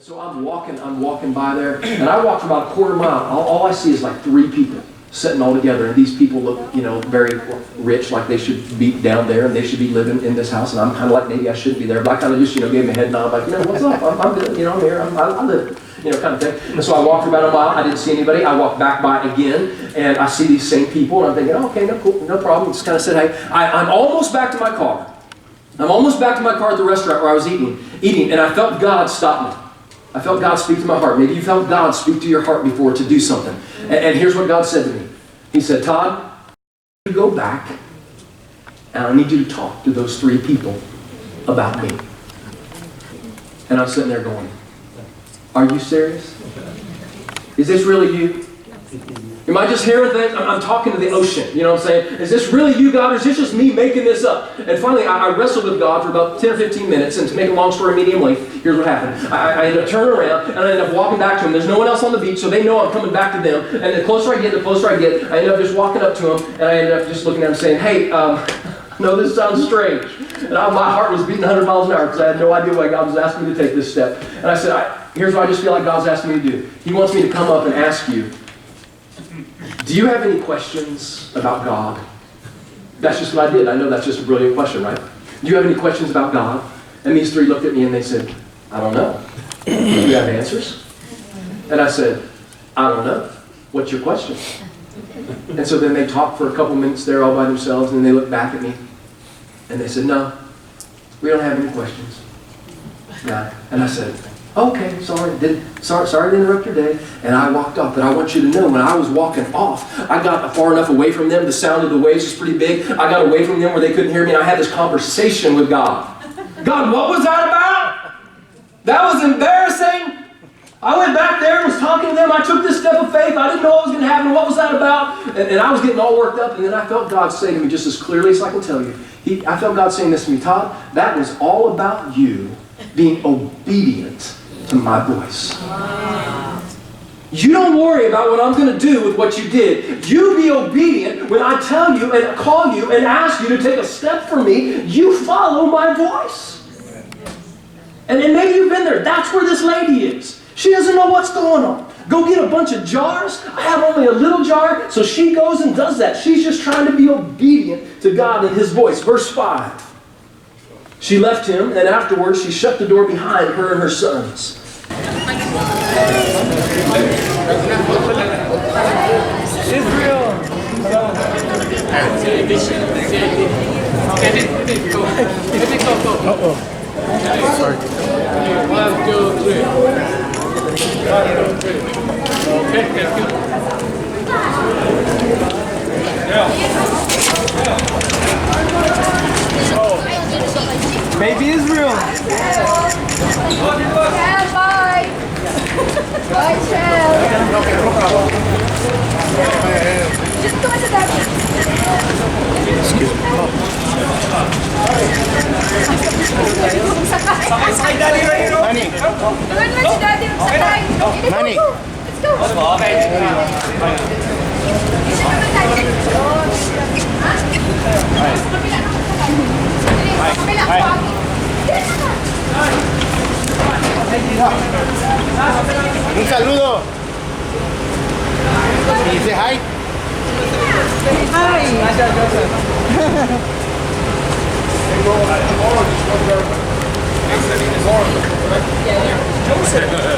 So I'm walking by there, and I walk for about a quarter mile. All I see is like 3 people sitting all together, and these people look, very rich, like they should be down there, and they should be living in this house, and I'm kind of like, maybe I shouldn't be there, but I kind of just, gave them a head nod, like, what's up, I'm good, I'm here, I live, kind of thing. And so I walked for about a mile, I didn't see anybody, I walked back by again, and I see these same people, and I'm thinking, oh, okay, no, cool, no problem, just kind of said, hey, I'm almost back to my car. I'm almost back to my car at the restaurant where I was eating, and I felt God stop me. I felt God speak to my heart. Maybe you felt God speak to your heart before to do something. And here's what God said to me. He said, Todd, you go back, and I need you to talk to those 3 people about me. And I'm sitting there going, are you serious? Is this really you? Am I just hearing things? I'm talking to the ocean, you know what I'm saying? Is this really you, God, or is this just me making this up? And finally, I wrestled with God for about 10 or 15 minutes, and to make a long story medium length, here's what happened. I ended up turning around, and I ended up walking back to him. There's no one else on the beach, so they know I'm coming back to them. And the closer I get, I end up just walking up to him, and I ended up just looking at him saying, hey, no, this sounds strange. And my heart was beating 100 miles an hour because I had no idea why God was asking me to take this step. And I said, here's what I just feel like God's asking me to do. He wants me to come up and ask you, do you have any questions about God? That's just what I did. I know that's just a brilliant question, right? Do you have any questions about God? And these 3 looked at me and they said, I don't know. Do you have answers? And I said, I don't know. What's your question? And so then they talked for a couple minutes there all by themselves, and then they looked back at me and they said, no, we don't have any questions. No. And I said, okay, sorry to interrupt your day. And I walked off. But I want you to know, when I was walking off, I got far enough away from them. The sound of the waves was pretty big. I got away from them where they couldn't hear me, and I had this conversation with God. God, what was that about? That was embarrassing. I went back there and was talking to them. I took this step of faith. I didn't know what was going to happen. What was that about? And I was getting all worked up, and then I felt God say to me just as clearly as I can tell you. I felt God saying this to me, Todd, that was all about you being obedient to my voice. You don't worry about what I'm going to do with what you did. You be obedient when I tell you and call you and ask you to take a step for me. You follow my voice. And maybe you've been there. That's where this lady is. She doesn't know what's going on. Go get a bunch of jars. I have only a little jar. So she goes and does that. She's just trying to be obedient to God and His voice. Verse 5. She left him, and afterwards she shut the door behind her and her sons. Israel! Uh-oh. Sorry. 1, 2, 3. 1, 2, 3. Okay, thank you. Oh. Baby Israel! Yeah, bye! Bye, Shell! Just go into that. Excuse me. Sakay, Daddy, right here. Manny. Doon mo si Daddy magsakay. Manny. Let's go. Okay. Isa naman tayo. Ha? Kapila na ako. Kapila ako. Un saludo. Dice hi. Hi. Joseph.